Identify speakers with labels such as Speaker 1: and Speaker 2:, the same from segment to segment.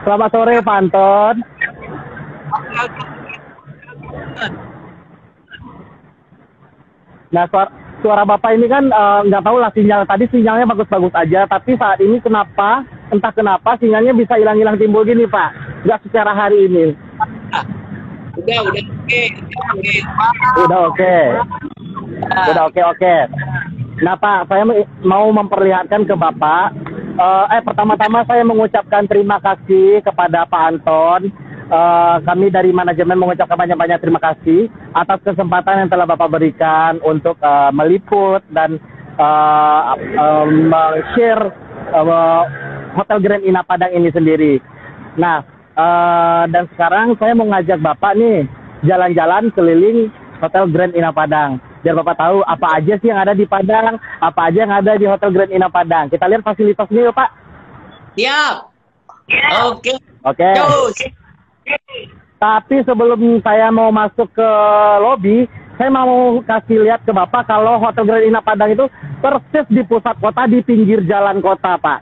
Speaker 1: Selamat sore Pak Anton. Nah, suara Bapak ini kan nggak tahu lah sinyal. Tadi sinyalnya bagus-bagus aja, tapi saat ini kenapa, entah kenapa sinyalnya bisa hilang-hilang timbul gini Pak. Nggak secara hari ini.
Speaker 2: Udah oke.
Speaker 1: Udah oke. Udah oke. Nah Pak, saya mau memperlihatkan ke Bapak. Pertama-tama saya mengucapkan terima kasih kepada Pak Anton. Kami dari manajemen mengucapkan banyak-banyak terima kasih atas kesempatan yang telah Bapak berikan untuk meliput dan share Hotel Grand Ina Padang ini sendiri. Nah, dan sekarang saya mau ngajak Bapak nih jalan-jalan keliling Hotel Grand Ina Padang. Biar Bapak tahu apa aja sih yang ada di Padang, apa aja yang ada di Hotel Grand Ina Padang. Kita lihat fasilitasnya yuk Pak.
Speaker 2: Siap. Oke.
Speaker 1: Tapi sebelum saya mau masuk ke lobi, saya mau kasih lihat ke Bapak kalau Hotel Grand Ina Padang itu persis di pusat kota, di pinggir jalan kota Pak.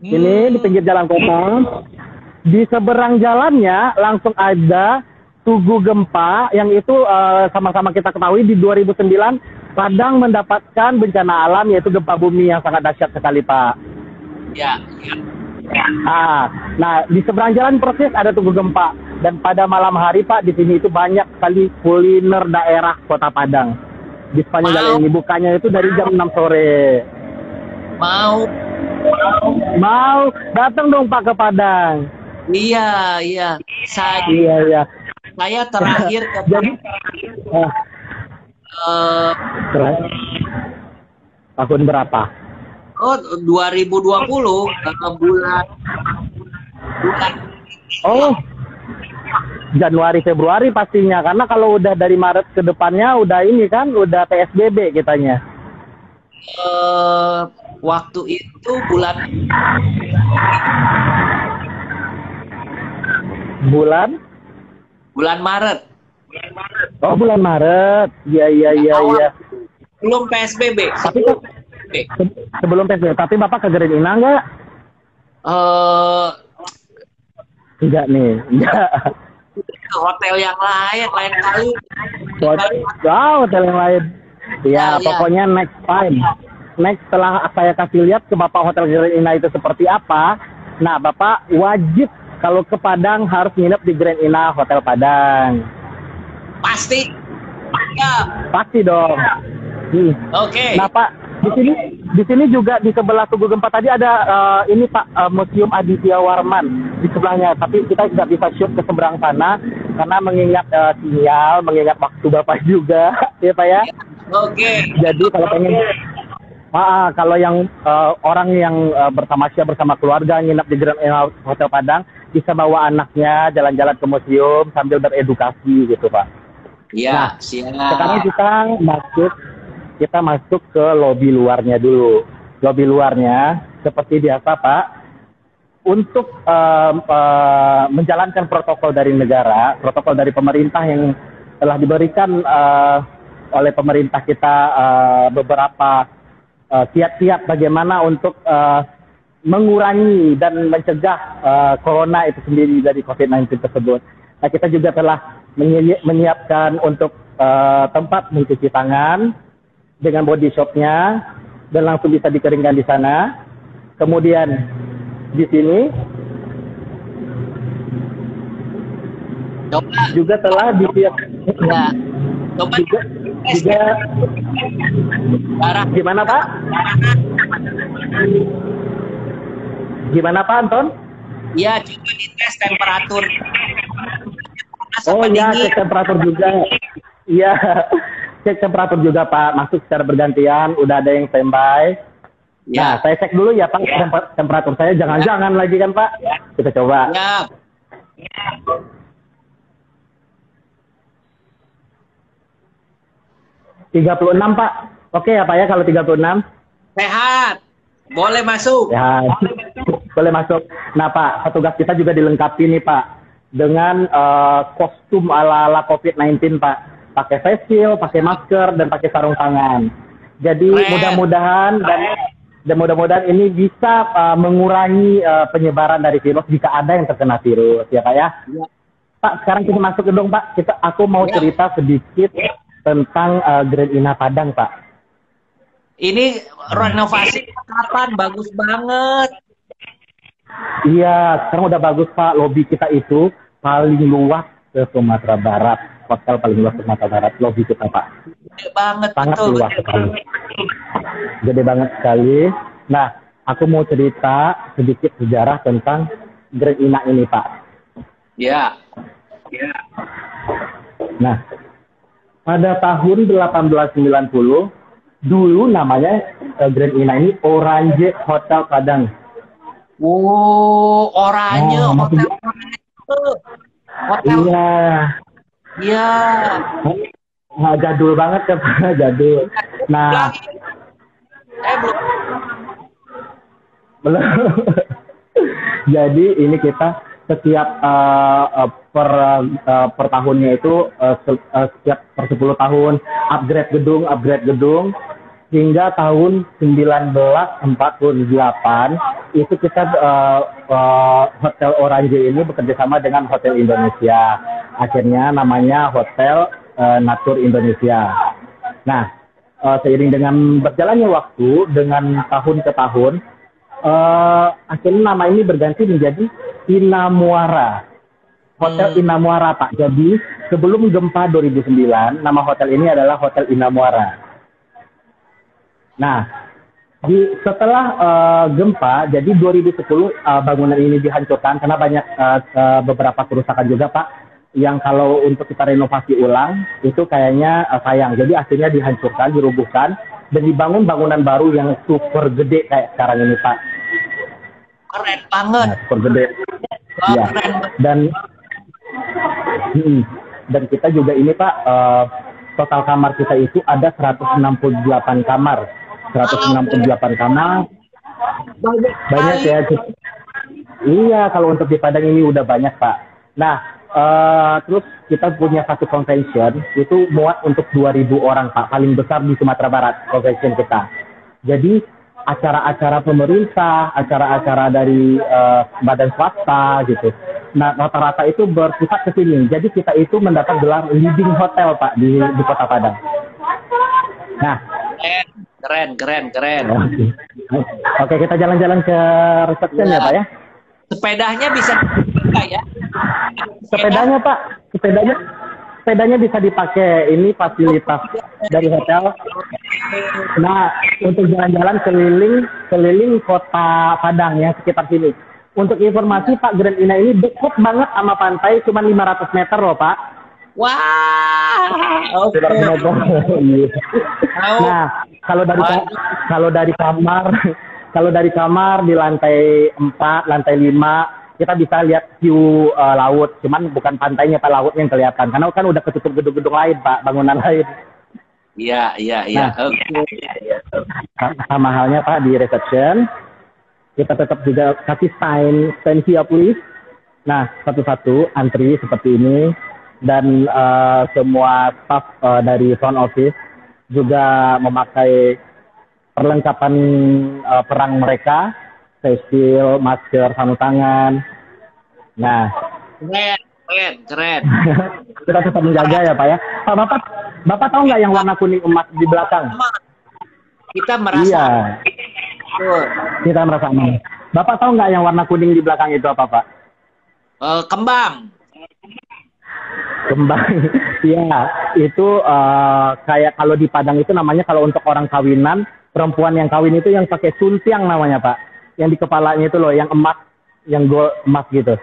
Speaker 1: Ini di pinggir jalan kota. Di seberang jalannya langsung ada Tugu Gempa yang itu sama-sama kita ketahui di 2009 Padang mendapatkan bencana alam yaitu gempa bumi yang sangat dahsyat sekali Pak.
Speaker 2: Ya.
Speaker 1: Nah di seberang jalan persis ada Tugu Gempa dan pada malam hari Pak di sini itu banyak sekali kuliner daerah Kota Padang. Di sepanjang jalan ini bukanya itu dari jam 6 sore. Mau datang dong Pak ke Padang.
Speaker 2: Iya.
Speaker 1: Iya.
Speaker 2: Saya terakhir ke
Speaker 1: tahun berapa?
Speaker 2: 2020 bulan.
Speaker 1: Oh, Januari Februari pastinya karena kalau udah dari Maret ke depannya udah ini kan udah PSBB kitanya.
Speaker 2: Waktu itu bulan Maret.
Speaker 1: Oh, bulan Maret. Iya.
Speaker 2: Belum PSBB.
Speaker 1: Tapi sebelum PSBB. Tapi Bapak ke Grand Ina nggak? Enggak nih. Enggak.
Speaker 2: Hotel yang lain kali.
Speaker 1: Hotel yang lain. Ya, pokoknya next time. Next setelah saya kasih lihat ke Bapak Hotel Grand Ina itu seperti apa. Nah, Bapak wajib kalau ke Padang harus nginep di Grand Ina Hotel Padang.
Speaker 2: Pasti. Ya.
Speaker 1: Pasti dong.
Speaker 2: Oke.
Speaker 1: Nah Pak, di sini juga di sebelah Tugu Gempa tadi ada ini Pak Museum Aditya Warman di sebelahnya. Tapi kita tidak bisa shoot ke seberang sana karena mengingat sinyal, mengingat waktu Bapak juga, ya Pak ya.
Speaker 2: Oke.
Speaker 1: Jadi kalau pengen kalau yang orang yang bersama keluarga nginap di Grand Ina Hotel Padang bisa bawa anaknya jalan-jalan ke museum sambil beredukasi gitu Pak.
Speaker 2: Iya,
Speaker 1: nah, sekarang kita masuk ke lobi luarnya dulu. Lobi luarnya seperti biasa Pak, untuk menjalankan protokol dari negara, protokol dari pemerintah yang telah diberikan oleh pemerintah kita beberapa kiat-kiat bagaimana untuk mengurangi dan mencegah corona itu sendiri dari COVID-19 tersebut. Nah, kita juga telah menyiapkan untuk tempat mencuci tangan dengan body shopnya dan langsung bisa dikeringkan di sana. Kemudian di sini juga telah disiapkan. Juga gimana Pak? Gimana Pak Anton?
Speaker 2: Ya, coba dites temperatur.
Speaker 1: Oh iya, cek temperatur juga. Iya, cek temperatur juga Pak. Masuk secara bergantian, udah ada yang standby. Ya. Nah, saya cek dulu ya Pak, temperatur saya jangan-jangan lagi kan Pak. Kita coba.
Speaker 2: Ya.
Speaker 1: 36 Pak. Oke ya Pak ya kalau 36?
Speaker 2: Sehat. Boleh masuk.
Speaker 1: Ya, boleh masuk. Nah Pak, petugas kita juga dilengkapi nih Pak dengan kostum ala-ala COVID-19 Pak. Pakai face shield, pakai masker, dan pakai sarung tangan. Jadi mudah-mudahan dan Dan mudah-mudahan ini bisa mengurangi penyebaran dari virus jika ada yang terkena virus, ya Pak ya.
Speaker 2: Ya.
Speaker 1: Pak, sekarang kita masuk ke dong Pak. Aku mau cerita sedikit tentang Grand Ina Padang Pak.
Speaker 2: Ini renovasi kapan? Bagus banget.
Speaker 1: Iya, sekarang udah bagus Pak. Lobby kita itu paling luas ke Sumatera Barat. Hotel paling luas ke Sumatera Barat. Lobby kita Pak.
Speaker 2: Gede banget.
Speaker 1: Sangat
Speaker 2: Betul.
Speaker 1: luas sekali. Gede banget sekali. Nah, aku mau cerita sedikit sejarah tentang Grand Ina ini Pak.
Speaker 2: Ya.
Speaker 1: Nah, pada tahun 1890, dulu namanya Grand Ina ini Orange Hotel Padang.
Speaker 2: Oh, oranye.
Speaker 1: Nah,
Speaker 2: Hotel. Hotel.
Speaker 1: Iya.
Speaker 2: Iya.
Speaker 1: Nah, jadul banget ya Pak, jadul. Nah,
Speaker 2: Belum.
Speaker 1: belum. Jadi ini kita setiap per tahunnya itu setiap per 10 tahun upgrade gedung hingga tahun 1948 itu kita Hotel Orange ini bekerja sama dengan Hotel Indonesia. Akhirnya namanya Hotel Natur Indonesia. Nah, seiring dengan berjalannya waktu dengan tahun ke tahun akhirnya nama ini berganti menjadi Ina Muara. Hotel Ina Muara Pak. Jadi sebelum gempa 2009 nama hotel ini adalah Hotel Ina Muara. Nah, setelah gempa, jadi 2010 bangunan ini dihancurkan karena banyak beberapa kerusakan juga Pak. Yang kalau untuk kita renovasi ulang itu kayaknya sayang. Jadi akhirnya dihancurkan, dirubuhkan dan dibangun bangunan baru yang super gede kayak sekarang ini Pak.
Speaker 2: Keren banget.
Speaker 1: Nah, super gede.
Speaker 2: Oh,
Speaker 1: Ya.
Speaker 2: keren.
Speaker 1: Dan kita juga ini Pak, total kamar kita itu ada 168 kamar. 168 kamar. Banyak ya. Iya, kalau untuk di Padang ini udah banyak Pak. Nah, terus kita punya satu convention itu muat untuk 2.000 orang Pak, paling besar di Sumatera Barat convention kita. Jadi acara-acara pemerintah, acara-acara dari badan swasta gitu. Nah, rata-rata itu berpusat ke sini. Jadi kita itu mendapat gelar leading hotel Pak di Kota Padang. Nah,
Speaker 2: Keren.
Speaker 1: Oke, kita jalan-jalan ke reception ya Pak ya.
Speaker 2: Sepedanya bisa dipakai ya?
Speaker 1: Sepedanya Pak, sepedanya bisa dipakai. Ini fasilitas dari hotel. Nah, untuk jalan-jalan keliling Kota Padang ya sekitar sini. Untuk informasi Pak, Grand Ina ini dekat banget sama pantai, cuma 500 meter loh Pak.
Speaker 2: Wah, oke.
Speaker 1: Nah, kalau dari kamar di lantai 4, lantai 5 kita bisa lihat view laut. Cuman bukan pantainya Pak, lautnya yang kelihatan. Karena kan udah ketutup gedung-gedung lain Pak, bangunan lain.
Speaker 2: Iya.
Speaker 1: Nah, sama halnya Pak di reception, kita tetap juga kasih sign here please. Nah, satu-satu antri seperti ini. Dan semua staff dari front office juga memakai perlengkapan perang mereka, face shield, masker, sarung tangan. Nah,
Speaker 2: keren.
Speaker 1: kita tetap menjaga ya Pak ya. Pak, Bapak tahu nggak yang warna kuning emas di belakang?
Speaker 2: Kita merasa.
Speaker 1: Iya. Kita merasa aman. Bapak tahu nggak yang warna kuning di belakang itu apa Pak?
Speaker 2: Kembang.
Speaker 1: Iya, itu kayak kalau di Padang itu namanya kalau untuk orang kawinan, perempuan yang kawin itu yang pakai suntiang namanya Pak. Yang di kepalanya itu loh, yang emas, yang gold emas gitu.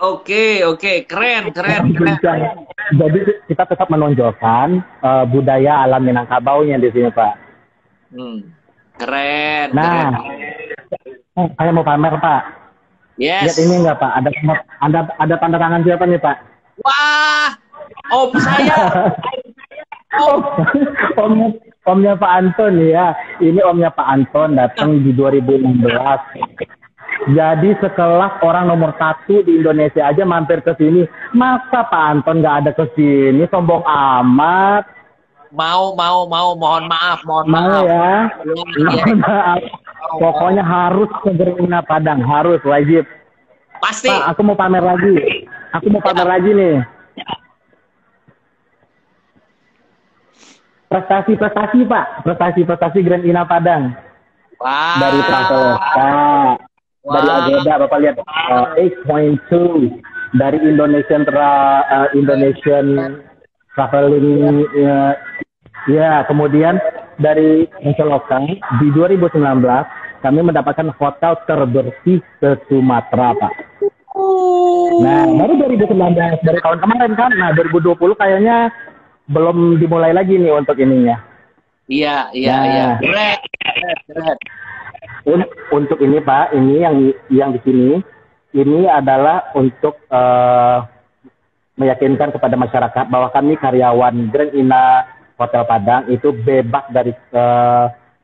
Speaker 2: Oke, keren.
Speaker 1: Jadi kita tetap menonjolkan budaya alam Minangkabaunya di sini Pak.
Speaker 2: Keren.
Speaker 1: Nah, saya mau pamer Pak.
Speaker 2: Yes.
Speaker 1: Lihat ini enggak Pak? Ada tanda tangan siapa nih Pak?
Speaker 2: Wah, om saya.
Speaker 1: Omnya Pak Anton ya. Ini omnya Pak Anton datang di 2016. Jadi sekelas orang nomor 1 di Indonesia aja mampir ke sini. Masa Pak Anton nggak ada ke sini? Sombong amat.
Speaker 2: mohon maaf, mohon
Speaker 1: Mau
Speaker 2: maaf.
Speaker 1: ya?
Speaker 2: Iya,
Speaker 1: Mohon maaf. Pokoknya harus ke Grand Ina Padang, harus wajib.
Speaker 2: pasti.
Speaker 1: Pak, aku mau pamer lagi. Aku mau pamer lagi nih. Prestasi-prestasi Pak, prestasi-prestasi Grand Ina Padang.
Speaker 2: Wah.
Speaker 1: Dari Traveloka, dari Agoda, Bapak lihat 8.2 dari Indonesian Traveling, ya, kemudian dari Traveloka di 2019 kami mendapatkan hotel terbersih se-Sumatera, Pak. Nah, baru 2019 dari tahun kemarin kan. Nah, 2020 kayaknya belum dimulai lagi nih untuk ininya.
Speaker 2: Iya. Keren.
Speaker 1: Untuk ini Pak, ini yang di sini, ini adalah untuk meyakinkan kepada masyarakat bahwa kami karyawan Grand Ina Hotel Padang itu bebas dari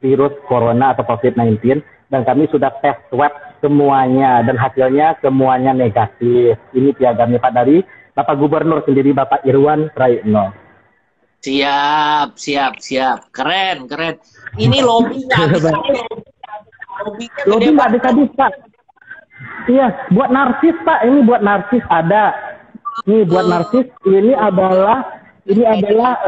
Speaker 1: virus corona atau COVID-19, dan kami sudah tes swab semuanya dan hasilnya semuanya negatif. Ini piagamnya Pak dari Bapak Gubernur sendiri, Bapak Irwan Prayitno.
Speaker 2: Siap. Keren. Ini lobbynya habis.
Speaker 1: Lobby nggak habis Pak. Iya, buat narsis Pak. Ini buat narsis ada. Nih buat narsis ini adalah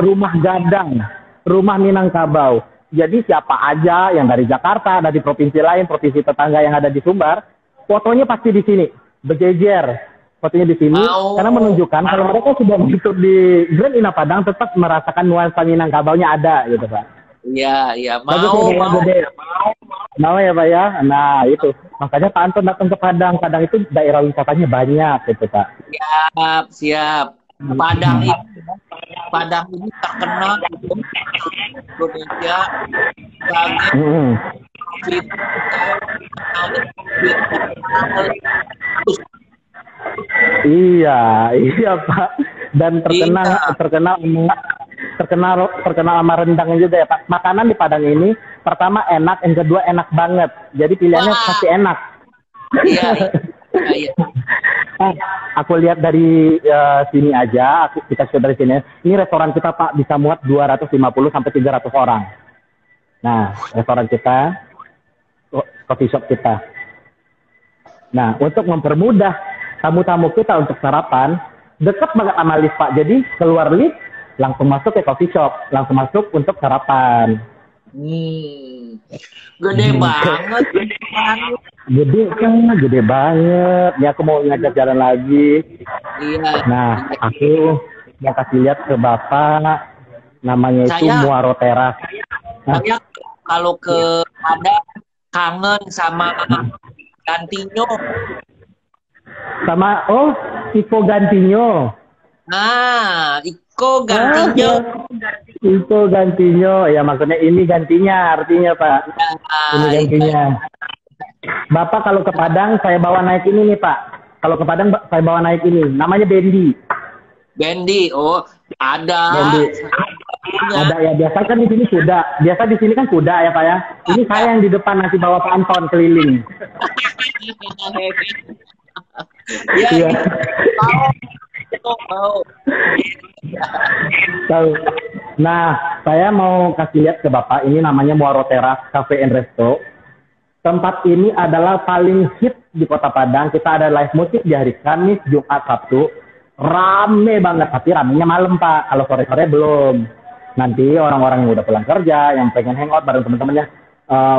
Speaker 1: rumah gadang, rumah Minangkabau. Jadi siapa aja yang dari Jakarta, dari provinsi lain, provinsi tetangga yang ada di Sumbar, fotonya pasti di sini, berjejer. Fotonya di sini karena menunjukkan kalau mereka sudah masuk di Grand Ina Padang tetap merasakan nuansa Minangkabaunya ada gitu Pak.
Speaker 2: Iya,
Speaker 1: mau ya Pak ya. Nah itu makanya Pak Anton datang ke Padang. Padang itu daerah wisatanya banyak gitu Pak.
Speaker 2: Siap. Padang ini terkenal di Indonesia
Speaker 1: Iya Pak. Dan terkenal sama rendangnya juga ya Pak. Makanan di Padang ini pertama enak, yang kedua enak banget. Jadi pilihannya pasti enak.
Speaker 2: Iya.
Speaker 1: Aku lihat dari sini aja, kita sudah dari sini. Ini restoran kita Pak bisa muat 250 sampai 300 orang. Nah, restoran kita, coffee shop kita. Nah, untuk mempermudah tamu-tamu kita untuk sarapan, dekat banget sama lift Pak. Jadi keluar lift, langsung masuk ke coffee shop, langsung masuk untuk sarapan.
Speaker 2: Gede banget.
Speaker 1: Gede banget. Ya aku mau ngajak jalan lagi.
Speaker 2: Iya.
Speaker 1: Nah, aku mau kasih lihat ke Bapak. Namanya itu Muaro Teras.
Speaker 2: Saya kalau ke Padang kangen sama Gantinyo.
Speaker 1: Sama Iko Gantinyo.
Speaker 2: Nah, Iko Gantinyo.
Speaker 1: Iko Gantinyo. Ya maksudnya ini gantinya artinya Pak. Ini gantinya. Bapak kalau ke Padang saya bawa naik ini nih Pak. Kalau ke Padang saya bawa naik ini. Namanya Bendi.
Speaker 2: Ada.
Speaker 1: Bendi. Ada ya, biasa kan di sini kuda. Biasa di sini kan kuda ya Pak ya. Ini saya yang di depan nanti bawa Pak Anton keliling.
Speaker 2: Iya.
Speaker 1: Tahu. Nah, saya mau kasih lihat ke Bapak. Ini namanya Muaro Teras Cafe and Resto. Tempat ini adalah paling hit di Kota Padang. Kita ada live musik di hari Kamis, Jumat, Sabtu. Rame banget, tapi ramenya malam Pak. Kalau sore-sore belum. Nanti orang-orang yang udah pulang kerja, yang pengen hangout bareng teman-temannya,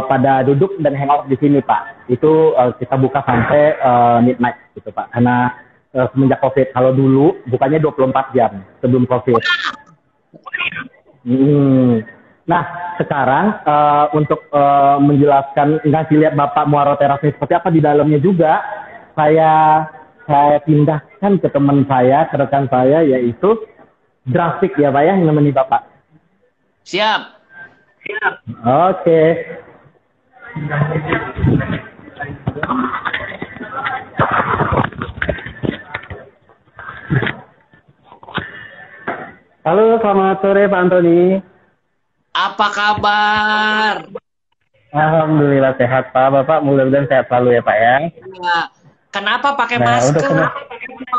Speaker 1: pada duduk dan hangout di sini Pak. Itu kita buka sampai midnight gitu Pak. Karena semenjak COVID. Kalau dulu bukannya 24 jam sebelum COVID. Nah, sekarang untuk menjelaskan, ngasih lihat Bapak Muaro Terasnya seperti apa di dalamnya juga, saya pindahkan ke teman saya, ke rekan saya, yaitu grafik ya Pak ya, yang nemeni Bapak.
Speaker 2: Siap.
Speaker 1: Oke. Halo, selamat sore Pak Antoni.
Speaker 2: Apa kabar?
Speaker 1: Alhamdulillah sehat Pak. Bapak mudah-mudahan sehat selalu ya Pak ya.
Speaker 2: Ya. Kenapa pakai masker?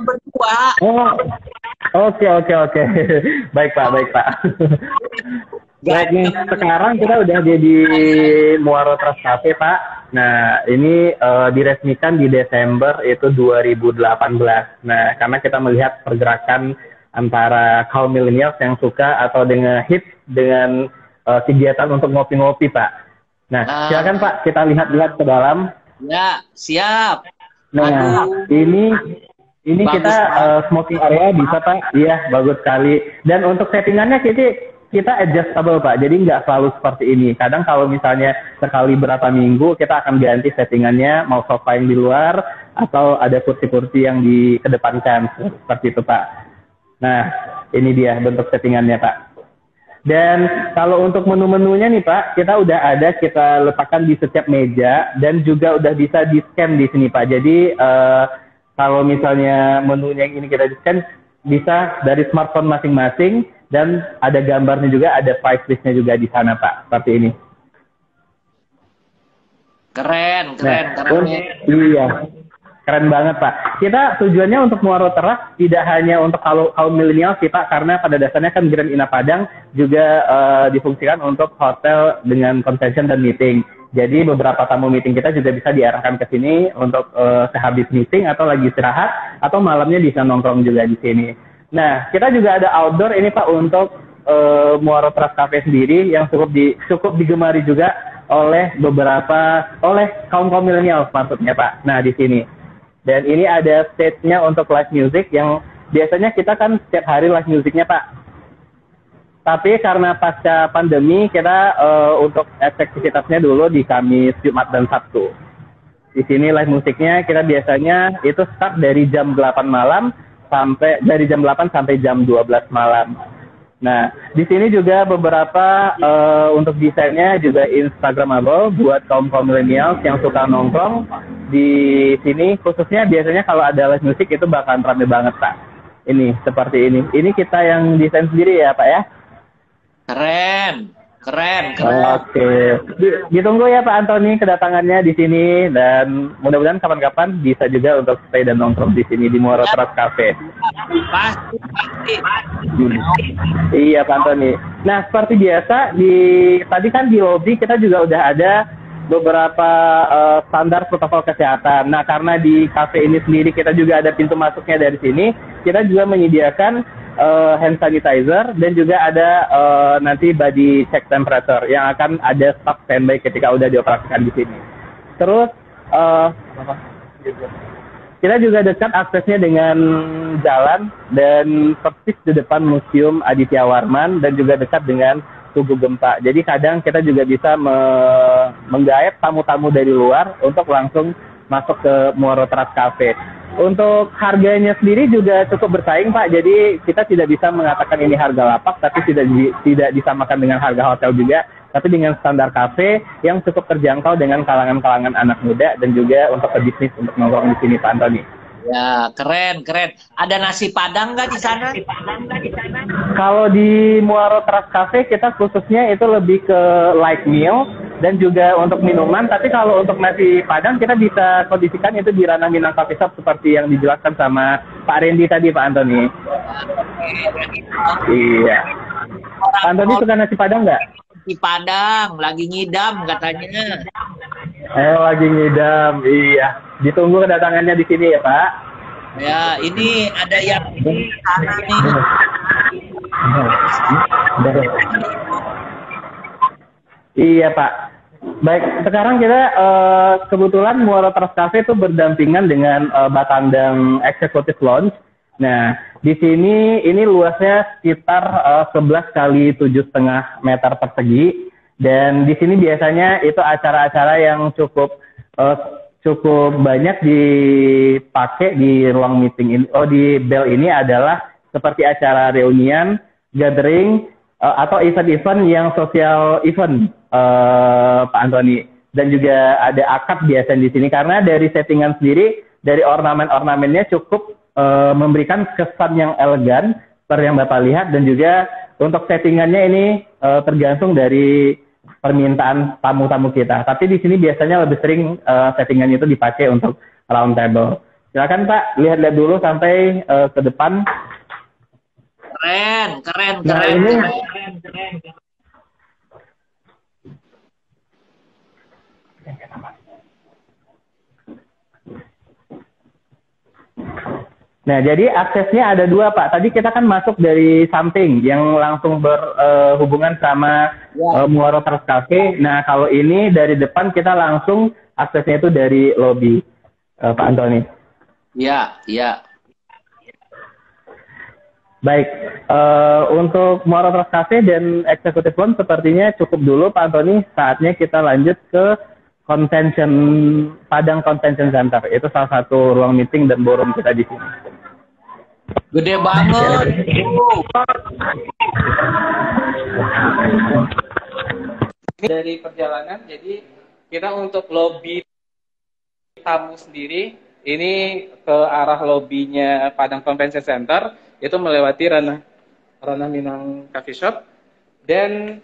Speaker 2: Berdua.
Speaker 1: Oke. Baik Pak. Baik nih, sekarang kita udah jadi Muaro Trust Cafe, Pak. Nah, ini diresmikan di Desember itu 2018. Nah, karena kita melihat pergerakan antara kaum milenial yang suka atau dengan hits dengan kegiatan untuk ngopi-ngopi, Pak. Nah, silakan Pak, kita lihat-lihat ke dalam.
Speaker 2: Ya, siap.
Speaker 1: Nah,
Speaker 2: Aduh.
Speaker 1: ini
Speaker 2: Bagus,
Speaker 1: kita smoking area bisa Pak, iya bagus sekali. Dan untuk settingannya kita adjustable Pak, jadi nggak selalu seperti ini. Kadang kalau misalnya sekali berapa minggu kita akan ganti settingannya, mau sofa yang di luar atau ada kursi-kursi yang dikedepankan seperti itu Pak. Nah, ini dia bentuk settingannya Pak. Dan kalau untuk menu-menunya nih Pak, kita letakkan di setiap meja dan juga udah bisa di scan di sini Pak. Jadi kalau misalnya menunya yang ini kita di scan bisa dari smartphone masing-masing dan ada gambarnya juga, ada price listnya juga di sana Pak, seperti ini.
Speaker 2: Keren.
Speaker 1: Iya, keren banget Pak. Kita tujuannya untuk Muaro Teras tidak hanya untuk kaum milenial sih Pak, karena pada dasarnya kan Grand Ina Padang juga difungsikan untuk hotel dengan convention dan meeting. Jadi beberapa tamu meeting kita juga bisa diarahkan ke sini untuk sehabis meeting atau lagi istirahat atau malamnya bisa nongkrong juga di sini. Nah, kita juga ada outdoor ini Pak untuk Muaro Teras Cafe sendiri yang cukup digemari juga oleh kaum milenial maksudnya Pak. Nah, di sini. Dan ini ada stage-nya untuk live music yang biasanya kita kan setiap hari live musicnya Pak. Tapi karena pasca pandemi kita untuk efektivitasnya dulu di Kamis, Jumat, dan Sabtu. Di sini live musiknya kita biasanya itu start dari jam 8 sampai jam 12 malam. Nah, di sini juga beberapa untuk desainnya juga Instagramable buat kaum milenial yang suka nongkrong. Di sini khususnya biasanya kalau ada live music itu bakalan rame banget Pak. Ini seperti ini. Ini kita yang desain sendiri ya Pak ya.
Speaker 2: Keren.
Speaker 1: Oke. Ditunggu ya Pak Antoni kedatangannya di sini dan mudah-mudahan kapan-kapan bisa juga untuk stay dan nongkrong di sini di Muaro Teras Cafe.
Speaker 2: Pasti.
Speaker 1: Iya Pak Antoni. Nah, seperti biasa tadi kan di lobby kita juga udah ada beberapa standar protokol kesehatan. Nah, karena di cafe ini sendiri kita juga ada pintu masuknya dari sini, kita juga menyediakan hand sanitizer dan juga ada nanti body check temperature yang akan ada stok standby ketika udah dioperasikan di sini. Terus kita juga dekat aksesnya dengan jalan dan persis di depan Museum Aditya Warman dan juga dekat dengan Tugu Gempa. Jadi kadang kita juga bisa menggait tamu-tamu dari luar untuk langsung masuk ke Muaro Teras Cafe. Untuk harganya sendiri juga cukup bersaing Pak, jadi kita tidak bisa mengatakan ini harga lapak, tapi tidak disamakan dengan harga hotel juga, tapi dengan standar kafe yang cukup terjangkau dengan kalangan-kalangan anak muda dan juga untuk pebisnis untuk nongkrong di sini Pak Antoni.
Speaker 2: Ya, keren. Ada nasi Padang nggak di sana?
Speaker 1: Kalau di Muaro Teras Cafe kita khususnya itu lebih ke light meal dan juga untuk minuman. Tapi kalau untuk nasi Padang kita bisa kondisikan itu di Ranah Minang Coffee Shop seperti yang dijelaskan sama Pak Randy tadi Pak Antoni. Iya. Pak Antoni suka nasi Padang nggak?
Speaker 2: Nasi Padang, lagi ngidam katanya.
Speaker 1: Lagi ngidam, iya. Ditunggu kedatangannya di sini ya Pak.
Speaker 2: Ya, ini ada yang di sana nih.
Speaker 1: Iya Pak. Baik, sekarang kita kebetulan Muaro Teras Cafe itu berdampingan dengan Batandang Executive Lounge. Nah, di sini ini luasnya sekitar 11 kali 7,5 meter persegi. Dan di sini biasanya itu acara-acara yang cukup banyak dipakai di ruang meeting ini. Di Bell ini adalah seperti acara reunian, gathering, atau event-event yang sosial event, Pak Antoni. Dan juga ada akad biasa di sini karena dari settingan sendiri, dari ornamen-ornamennya cukup memberikan kesan yang elegan seperti yang Bapak lihat, dan juga untuk settingannya ini tergantung dari permintaan tamu-tamu kita. Tapi di sini biasanya lebih sering settingannya itu dipakai untuk round table. Silakan Pak, lihat-lihat dulu sampai ke depan.
Speaker 2: Keren.
Speaker 1: Nah, jadi aksesnya ada dua, Pak. Tadi kita kan masuk dari samping yang langsung berhubungan sama Muaro Trust Cafe. Nah, kalau ini dari depan kita langsung aksesnya itu dari lobby, Pak Antoni.
Speaker 2: Iya, iya.
Speaker 1: Baik, untuk Muaro Trust Cafe dan Executive Lounge sepertinya cukup dulu, Pak Antoni. Saatnya kita lanjut ke Padang Convention Center. Itu salah satu ruang meeting dan ballroom kita di sini.
Speaker 2: Gede banget. Dari perjalanan, jadi kita untuk lobby tamu sendiri, ini ke arah lobbynya Padang Convention Center, itu melewati Ranah Minang Coffee Shop, dan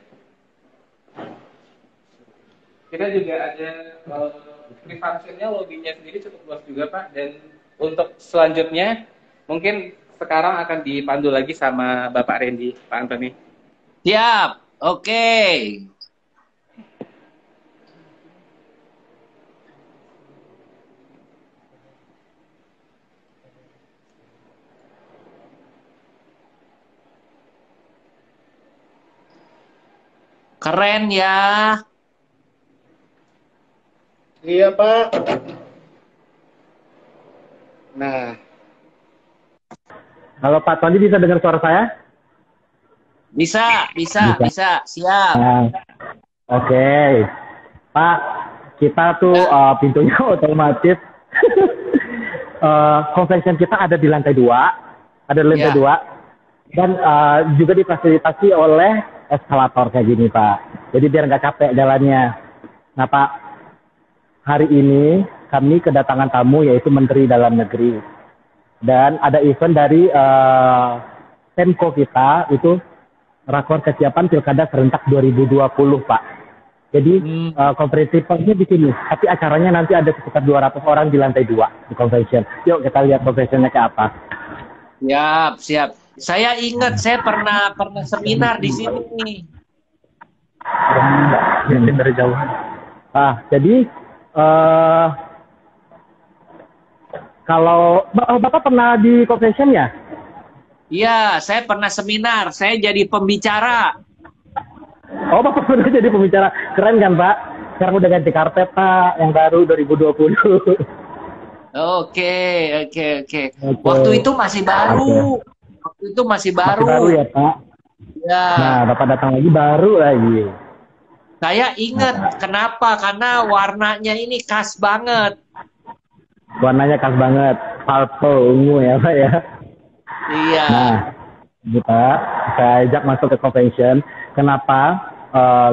Speaker 2: kita juga ada free function-nya, lobbynya sendiri cukup luas juga, Pak. Dan untuk selanjutnya mungkin sekarang akan dipandu lagi sama Bapak Randy, Pak Antoni. Siap, oke. Keren ya.
Speaker 3: Iya, Pak. Nah.
Speaker 1: Halo Pak Tony, bisa dengar suara saya?
Speaker 2: Bisa. Siap.
Speaker 1: Nah, oke. Pak, kita tuh pintunya otomatis. Convention kita ada di lantai 2. Ada di lantai 2. Dan juga difasilitasi oleh eskalator kayak gini, Pak. Jadi biar nggak capek jalannya. Nah, Pak, hari ini kami kedatangan tamu yaitu Menteri Dalam Negeri. Dan ada event dari Pemko kita, itu rakor kesiapan Pilkada Serentak 2020, Pak. Jadi konferensi-nya di sini, tapi acaranya nanti ada sekitar 200 orang di lantai 2 di convention. Yuk kita lihat conventionnya kayak apa.
Speaker 2: Siap. Saya ingat, saya pernah seminar di sini.
Speaker 1: Dari jauh. Jadi kalau Bapak pernah di convention ya?
Speaker 2: Iya, saya pernah seminar. Saya jadi pembicara.
Speaker 1: Oh, Bapak pernah jadi pembicara. Keren kan, Pak? Sekarang udah ganti karpet, Pak, yang baru 2020.
Speaker 2: Oke. Waktu itu masih baru. Masih baru
Speaker 1: ya, Pak?
Speaker 2: Ya.
Speaker 1: Nah, Bapak datang lagi baru lagi.
Speaker 2: Saya ingat, kenapa? Karena warnanya ini khas banget.
Speaker 1: Warnanya khas banget, purple ungu ya, Pak ya.
Speaker 2: Iya.
Speaker 1: Nah, kita ajak masuk ke convention. Kenapa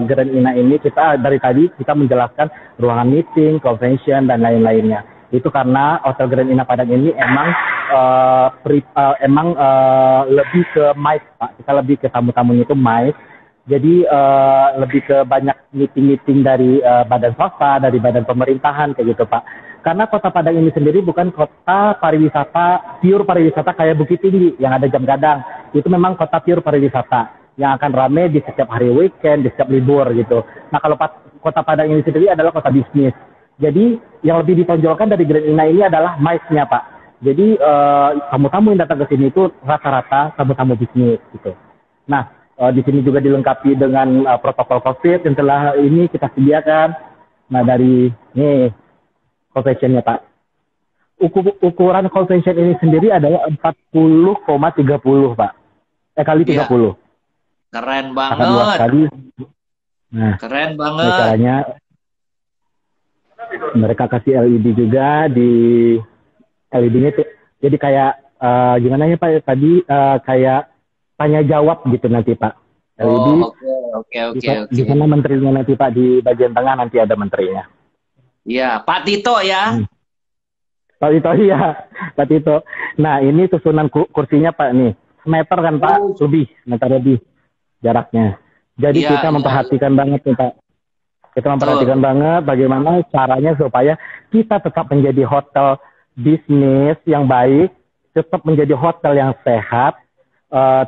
Speaker 1: Grand Ina ini kita dari tadi kita menjelaskan ruangan meeting, convention dan lain-lainnya. Itu karena Hotel Grand Ina Padang ini emang lebih ke MICE, Pak. Kita lebih ke tamu-tamunya itu MICE. Jadi lebih ke banyak meeting-meeting dari badan swasta, dari badan pemerintahan kayak gitu, Pak. Karena Kota Padang ini sendiri bukan kota pariwisata, pure pariwisata kayak Bukit Tinggi yang ada jam gadang. Itu memang kota pure pariwisata yang akan ramai di setiap hari weekend, di setiap libur gitu. Nah, kalau Kota Padang ini sendiri adalah kota bisnis. Jadi yang lebih ditonjolkan dari Grand Ina ini adalah MICE-nya, Pak. Jadi tamu-tamu yang datang ke sini itu rata-rata tamu-tamu bisnis gitu. Nah, di sini juga dilengkapi dengan protokol COVID yang telah ini kita sediakan. Nah, dari nih convention-nya, Pak. Ukuran convention ini sendiri adalah 40,30, Pak. Kali 30.
Speaker 2: Keren banget.
Speaker 1: Kali. Nah,
Speaker 2: keren banget.
Speaker 1: Caranya mereka kasih LED juga di LED-nya tuh. Jadi kayak gimana ya, Pak? Tadi kayak tanya jawab gitu nanti, Pak. LED.
Speaker 2: Oke.
Speaker 1: Di sana menterinya nanti, Pak, di bagian tengah nanti ada menterinya.
Speaker 2: Iya, Pak Tito ya.
Speaker 1: Pak Tito, iya. Pak Tito. Nah, ini susunan kursinya, Pak, nih. Meter kan, Pak? Meter lebih jaraknya. Jadi kita memperhatikan banget nih, Pak. Kita memperhatikan banget bagaimana caranya supaya kita tetap menjadi hotel bisnis yang baik, tetap menjadi hotel yang sehat,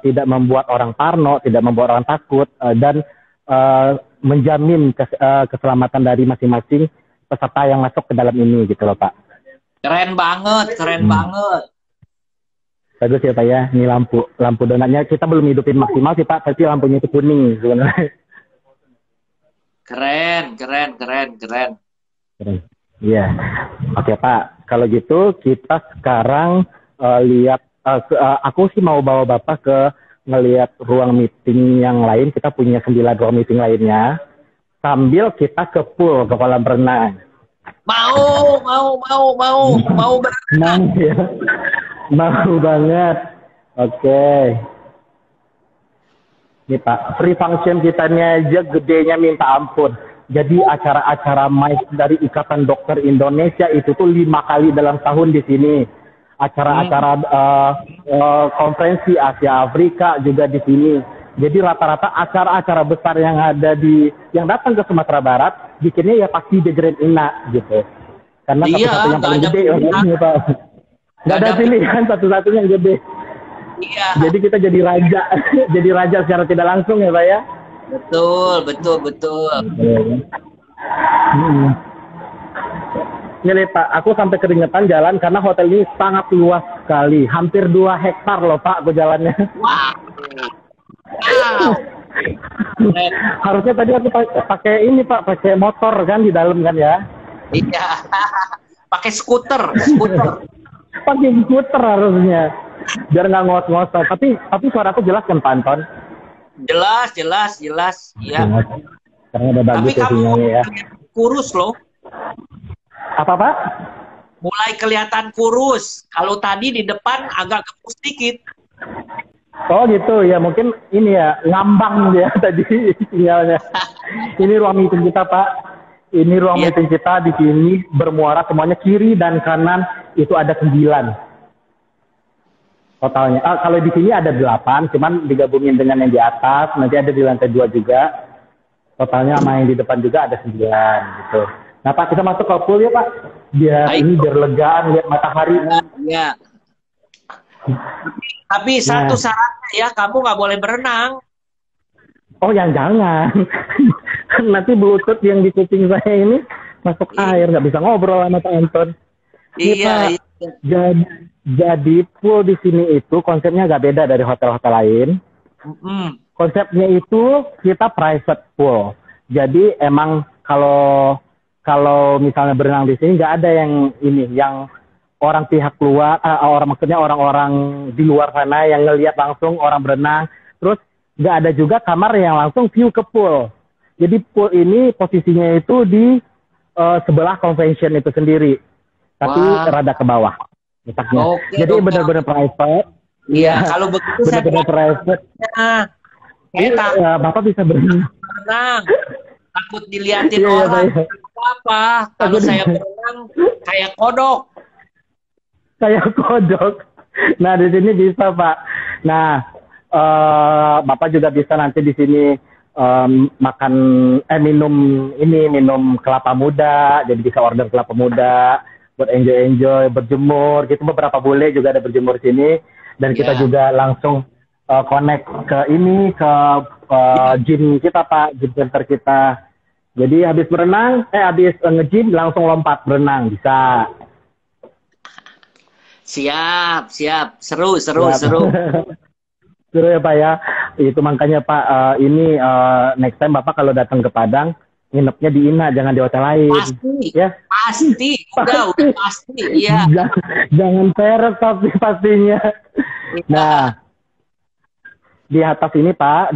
Speaker 1: tidak membuat orang parno, tidak membuat orang takut, dan menjamin keselamatan dari masing-masing peserta yang masuk ke dalam ini gitu loh Pak.
Speaker 4: Keren banget, keren banget.
Speaker 1: Bagus ya Pak ya, ini lampu donatnya kita belum hidupin maksimal sih Pak, tapi lampunya itu kuning sebenarnya.
Speaker 4: Keren.
Speaker 1: Iya, oke Pak, kalau gitu kita sekarang lihat, aku sih mau bawa Bapak ke ngelihat ruang meeting yang lain, kita punya 9 ruang meeting lainnya, sambil kita ke pool, ke kolam renang.
Speaker 4: Mau berenang.
Speaker 1: Ya. Mau banget. Oke. Ini Pak, free function kitanya aja gedenya minta ampun. Jadi acara-acara MICE dari Ikatan Dokter Indonesia itu tuh 5 kali dalam tahun di sini. Acara-acara konferensi Asia Afrika juga di sini. Jadi rata-rata acara-acara besar yang datang ke Sumatera Barat bikinnya ya pasti di Grand Ina gitu. Karena satu-satunya yang paling gede orangnya Pak. Nggak ada pilihan, satu-satunya yang gede.
Speaker 4: Iya.
Speaker 1: Jadi kita jadi raja, jadi raja secara tidak langsung ya Pak ya.
Speaker 4: Betul.
Speaker 1: Ini Pak, aku sampai keringetan jalan karena hotel ini sangat luas sekali, hampir 2 hektar loh Pak, aku jalannya.
Speaker 4: Wow.
Speaker 1: Harusnya tadi aku pakai ini Pak, pakai motor kan di dalam kan ya.
Speaker 4: Iya. Pakai skuter.
Speaker 1: Pakai skuter harusnya biar nggak ngos-ngosan, tapi suara aku jelas kan Pak Anton?
Speaker 4: Jelas ya.
Speaker 1: Karena udah bagus ya sinyalnya ya.
Speaker 4: Kurus loh.
Speaker 1: Apa Pak?
Speaker 4: Mulai kelihatan kurus. Kalau tadi di depan agak gemuk sedikit.
Speaker 1: Oh gitu ya, mungkin ini ya ngambang ya tadi sinyalnya. Ini ruang meeting kita Pak. Ini ruang meeting kita di sini bermuara semuanya kiri dan kanan itu ada 9 totalnya. Kalau di sini ada 8, cuman digabungin dengan yang di atas, nanti ada di lantai 2 juga. Totalnya sama yang di depan juga ada 9 gitu. Nah Pak, kita masuk ke pool ya Pak. Biar legaan lihat matahari.
Speaker 4: Iya. Tapi satu syaratnya ya, kamu nggak boleh berenang.
Speaker 1: Oh yang jangan. Nanti bluetooth yang di kuping saya ini masuk air, nggak bisa ngobrol sama Pak Anton.
Speaker 4: Iya.
Speaker 1: Jadi pool di sini itu konsepnya agak beda dari hotel-hotel lain. Konsepnya itu kita private pool. Jadi emang kalau misalnya berenang di sini nggak ada yang orang pihak luar, maksudnya orang-orang di luar sana yang ngelihat langsung orang berenang. Terus nggak ada juga kamar yang langsung view ke pool. Jadi pool ini posisinya itu di sebelah convention itu sendiri, tapi rada ke bawah letaknya. Jadi benar-benar private.
Speaker 4: Iya, kalau begitu
Speaker 1: benar-benar private. Bapak bisa berenang.
Speaker 4: Takut diliatin orang. Apa? Kalau saya berenang kayak kodok.
Speaker 1: Kayak kodok. Nah di sini bisa Pak. Nah Bapak juga bisa nanti di sini minum kelapa muda, jadi bisa order kelapa muda buat enjoy berjemur gitu. Beberapa bule juga ada berjemur sini, dan kita juga langsung connect ke gym kita Pak, gym center kita. Jadi habis berenang, habis nge-gym langsung lompat berenang bisa.
Speaker 4: Siap, seru.
Speaker 1: Seru ya Pak ya. Itu makanya Pak, next time Bapak kalau datang ke Padang, nginepnya di Ina, jangan di hotel lain.
Speaker 4: Pasti. Udah pasti. Iya.
Speaker 1: Jangan peres tapi pastinya. Nah, di atas ini Pak,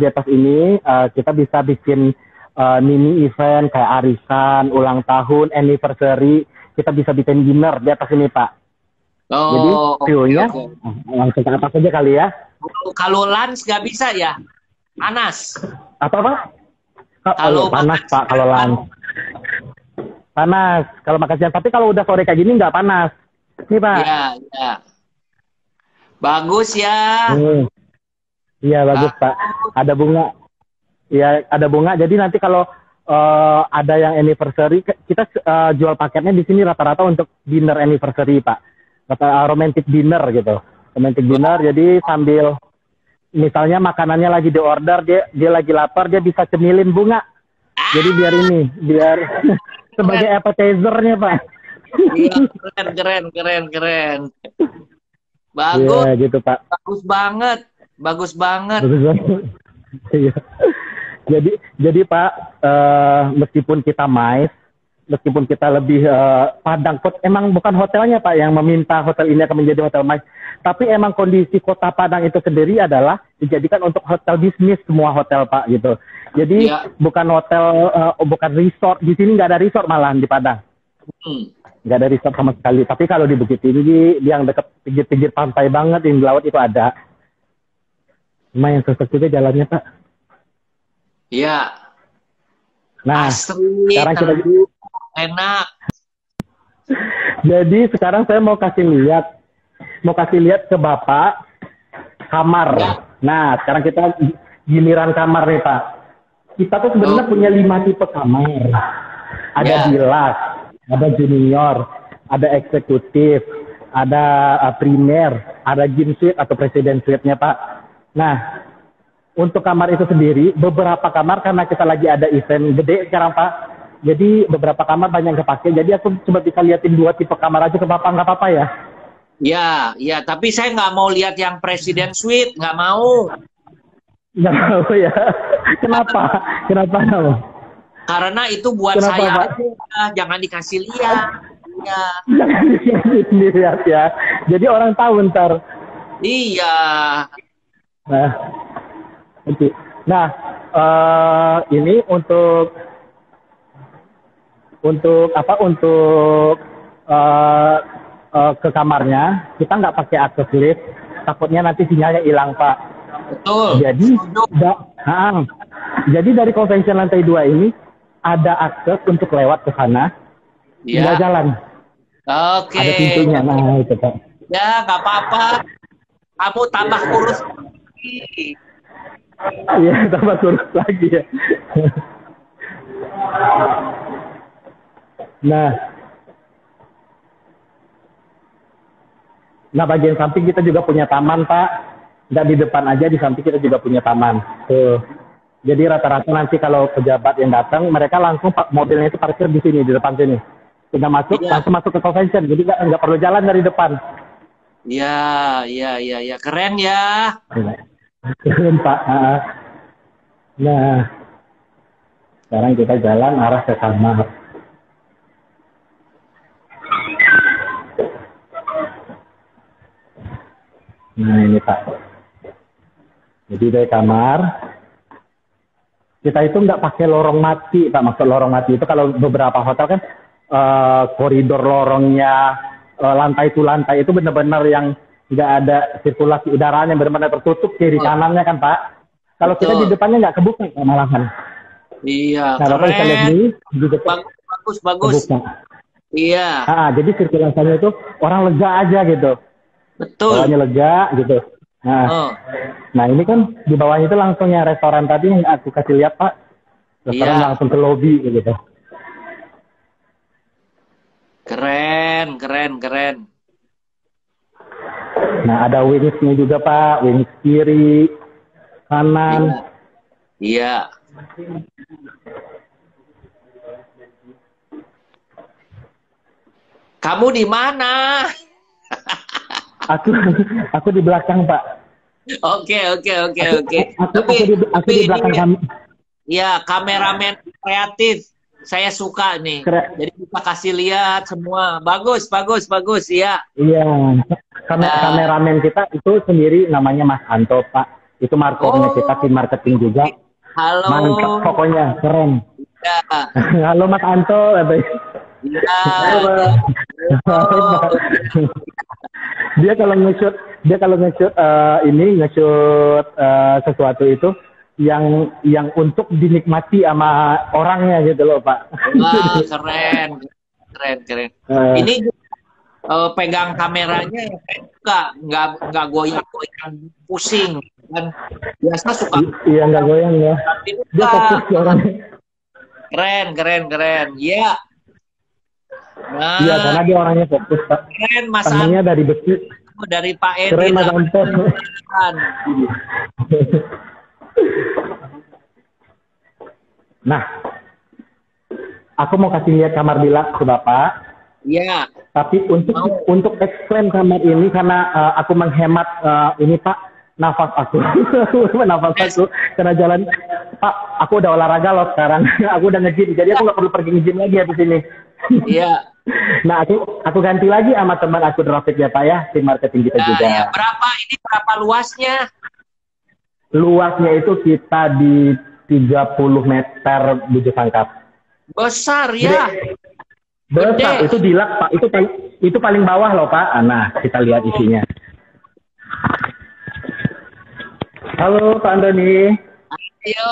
Speaker 1: kita bisa bikin mini event kayak arisan, ulang tahun, anniversary. Kita bisa bikin dinner di atas ini Pak. Jadi view-nya langsung ke atas aja kali ya.
Speaker 4: Kalau lunch nggak bisa ya? Panas.
Speaker 1: Apa Pak? Kalau panas Pak, kalau lunch. Panas, kalau makan siang. Tapi kalau udah sore kayak gini nggak panas. Nih Pak.
Speaker 4: Iya. Bagus ya.
Speaker 1: Iya bagus Pak. Ada bunga. Iya ada bunga. Jadi nanti kalau ada yang anniversary, kita jual paketnya di sini rata-rata untuk dinner anniversary Pak. Romantic dinner gitu. Romantic dinner, jadi sambil misalnya makanannya lagi di order, dia lagi lapar, dia bisa cemilin bunga. Jadi biar sebagai appetizer-nya, Pak.
Speaker 4: Iya, keren. Bagus,
Speaker 1: Iya, gitu, Pak.
Speaker 4: bagus banget.
Speaker 1: Bagus banget. Iya. Jadi Pak, meskipun kita mais, meskipun kita lebih Padang, emang bukan hotelnya Pak yang meminta hotel ini akan menjadi hotel mais, tapi emang kondisi kota Padang itu sendiri adalah dijadikan untuk hotel bisnis semua hotel Pak gitu. Jadi bukan hotel, bukan resort, di sini nggak ada resort malahan di Padang. Nggak ada resort sama sekali. Tapi kalau di Bukit Tinggi, yang dekat pinggir-pinggir pantai banget, di laut itu ada. Lumayan sukses juga jalannya Pak.
Speaker 4: Iya.
Speaker 1: Nah,
Speaker 4: asri,
Speaker 1: sekarang kita
Speaker 4: enak.
Speaker 1: Jadi sekarang saya mau kasih lihat ke Bapak kamar. Nah, sekarang kita giliran kamar nih Pak. Kita tuh sebenarnya punya 5 tipe kamar. Ada bilas, ada junior, ada eksekutif, ada primer, ada gym suite atau presiden suite-nya Pak. Nah, untuk kamar itu sendiri, beberapa kamar karena kita lagi ada event gede sekarang Pak. Jadi beberapa kamar banyak yang kepake. Jadi aku coba bisa liatin 2 tipe kamar aja ke Bapak, nggak apa-apa ya?
Speaker 4: Ya, tapi saya nggak mau lihat yang presiden suite, nggak mau.
Speaker 1: Nggak mau ya? Kenapa? Kenapa?
Speaker 4: Karena itu buat
Speaker 1: Kenapa,
Speaker 4: saya
Speaker 1: Pak?
Speaker 4: aja, jangan dikasih lihat. Ya.
Speaker 1: Jangan dilihat ya. Jadi orang tahu ntar.
Speaker 4: Iya.
Speaker 1: Nah, oke. Nah, ini untuk apa? Untuk ke kamarnya kita nggak pakai akses lift. Takutnya nanti sinyalnya hilang Pak.
Speaker 4: Betul.
Speaker 1: Jadi dari convention lantai 2 ini ada akses untuk lewat ke sana. Tinggal jalan.
Speaker 4: Oke.
Speaker 1: Ada pintunya. Nah, itu Pak.
Speaker 4: Ya, nggak apa-apa. Kamu tambah kurus lagi.
Speaker 1: Iya, tambah kurus lagi ya. Nah, bagian samping kita juga punya taman, Pak. Nggak di depan aja, di samping kita juga punya taman. Tuh. Jadi rata-rata nanti kalau pejabat yang datang, mereka langsung mobilnya itu parkir di sini, di depan sini. Tinggal masuk, langsung masuk ke convention. Jadi nggak perlu jalan dari depan.
Speaker 4: Iya. Keren ya.
Speaker 1: Keren, Pak. Nah, sekarang kita jalan arah ke kamar. Nah, ini Pak. Jadi dari kamar, kita itu nggak pakai lorong mati, Pak. Maksud lorong mati itu kalau beberapa hotel kan koridor lorongnya, lantai itu benar-benar yang nggak ada sirkulasi udaranya, benar-benar tertutup kiri kanannya kan Pak. Kalau kita di depannya nggak kebuka malahan.
Speaker 4: Iya,
Speaker 1: nah, Bapak bisa lihat ini,
Speaker 4: bagus.
Speaker 1: Kebuka.
Speaker 4: Iya.
Speaker 1: Nah, jadi sirkulasinya itu orang lega aja gitu.
Speaker 4: Betul.
Speaker 1: Bawahnya lega gitu. Nah ini kan di bawahnya itu langsungnya restoran tadi yang aku kasih lihat Pak. Restoran langsung ke lobby gitu.
Speaker 4: Keren.
Speaker 1: Nah ada wings-nya juga Pak, wings kiri, kanan.
Speaker 4: Iya. Kamu di mana?
Speaker 1: Aku di belakang Pak.
Speaker 4: Oke.
Speaker 1: Aku di belakang kami.
Speaker 4: Ya, kameramen kreatif. Saya suka nih. Jadi bisa kasih lihat semua. Bagus ya.
Speaker 1: Iya. Kameramen kita itu sendiri namanya Mas Anto Pak. Itu markomnya kita, tim marketing juga.
Speaker 4: Halo.
Speaker 1: Mantap pokoknya, keren.
Speaker 4: Ya.
Speaker 1: Halo Mas Anto.
Speaker 4: Iya.
Speaker 1: Dia kalau nge-shoot sesuatu itu yang untuk dinikmati sama orangnya gitu loh Pak.
Speaker 4: Wah, keren. Ini pegang kameranya nggak goyang pusing kan, biasa suka.
Speaker 1: Iya nggak goyang ya. Dia fokus orangnya.
Speaker 4: Keren. Iya. Nah,
Speaker 1: iya karena dia orangnya fokus Pak.
Speaker 4: Keren Mas
Speaker 1: Tangannya dari besi.
Speaker 4: Dari Pak Edi.
Speaker 1: Keren Mas Anto. aku mau kasih lihat kamar deluxe ke Bapak.
Speaker 4: Iya.
Speaker 1: Tapi untuk explain kamar ini karena aku menghemat ini Pak, nafas aku. Nafas aku karena jalan Pak, aku udah olahraga loh sekarang. Aku udah nge-gym, jadi aku nggak perlu pergi nge-gym lagi habis ini.
Speaker 4: Iya.
Speaker 1: Nah, aku ganti lagi sama teman aku Rafiq ya Pak ya, tim marketing kita juga.
Speaker 4: Ya. Berapa luasnya?
Speaker 1: Luasnya itu kita di 30 meter bujur sangkap.
Speaker 4: Besar ya.
Speaker 1: Besar, itu deluxe Pak. Itu paling bawah loh Pak. Nah, kita lihat isinya. Halo Pak Andoni.
Speaker 4: Ayo.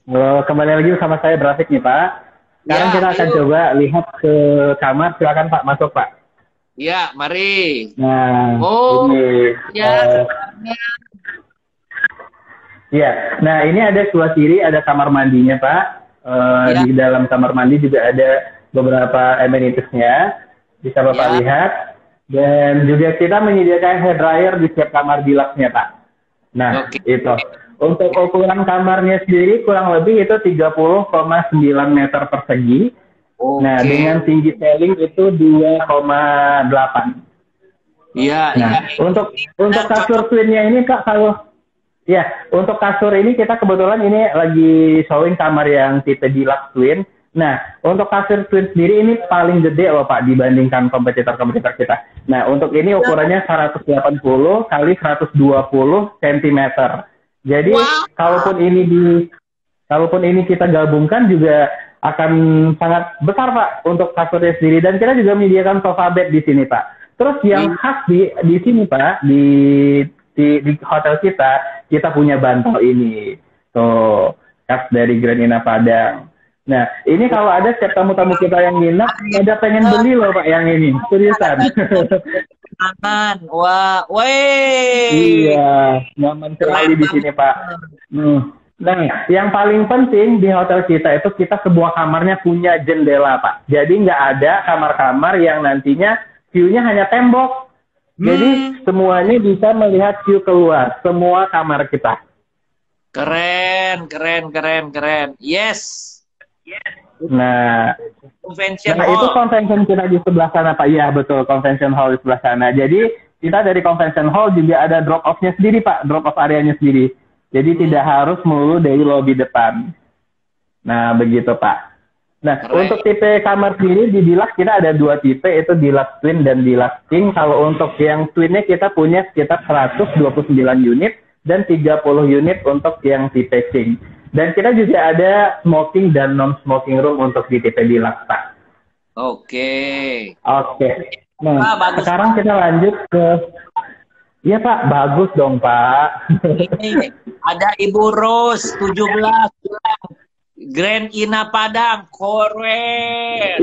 Speaker 1: Halo, kembali lagi bersama saya Rafiq nih Pak. Sekarang kita akan coba lihat ke kamar. Silakan Pak, masuk Pak.
Speaker 4: Ya, mari.
Speaker 1: Nah, ini. Nah ini ada sebelah kiri ada kamar mandinya Pak. Di dalam kamar mandi juga ada beberapa amenities-nya. Bisa Bapak lihat. Dan juga kita menyediakan hair dryer di setiap kamar deluxe-nya Pak. Nah, itu. Untuk ukuran kamarnya sendiri kurang lebih itu 30,9 meter persegi. Nah, dengan tinggi ceiling itu 2,8. Iya. Nah, untuk kasur twinnya ini Kak, untuk kasur ini kita kebetulan ini lagi showing kamar yang tipe deluxe twin. Nah, untuk kasur twin sendiri ini paling gede loh Pak dibandingkan kompetitor-kompetitor kita. Nah, untuk ini ukurannya 180 kali 120 cm. Jadi, kalaupun ini kita gabungkan juga akan sangat besar Pak untuk kasurnya sendiri, dan kita juga menyediakan sofa bed di sini Pak. Terus yang khas di sini Pak di hotel kita punya bantal ini tuh khas dari Grand Ina Padang. Nah ini kalau ada setiap tamu-tamu kita yang nginep ada pengen beli loh Pak yang ini, seriusan.
Speaker 4: Wah,
Speaker 1: iya, nyaman sekali di sini Pak. Nah, yang paling penting di hotel kita itu kita sebuah kamarnya punya jendela Pak. Jadi nggak ada kamar-kamar yang nantinya view-nya hanya tembok. Jadi semuanya bisa melihat view keluar, semua kamar kita.
Speaker 4: Keren. Yes.
Speaker 1: Nah,
Speaker 4: convention hall.
Speaker 1: Itu convention kita di sebelah sana Pak. Iya betul, convention hall di sebelah sana. Jadi kita dari convention hall juga ada drop off-nya sendiri Pak, drop off areanya sendiri. Jadi tidak harus melulu dari lobby depan. Nah begitu Pak. Nah untuk tipe kamar sendiri di deluxe kita ada dua tipe, itu deluxe twin dan deluxe king. Kalau untuk yang twinnya kita punya sekitar 129 unit dan 30 unit untuk yang tipe king. Dan kita juga ada smoking dan non-smoking room untuk di tipe deluxe, Pak.
Speaker 4: Oke.
Speaker 1: Nah, sekarang kita lanjut ke... Iya, Pak. Bagus dong, Pak.
Speaker 4: Ini ada Ibu Rose, 17. Grand Ina Padang, keren.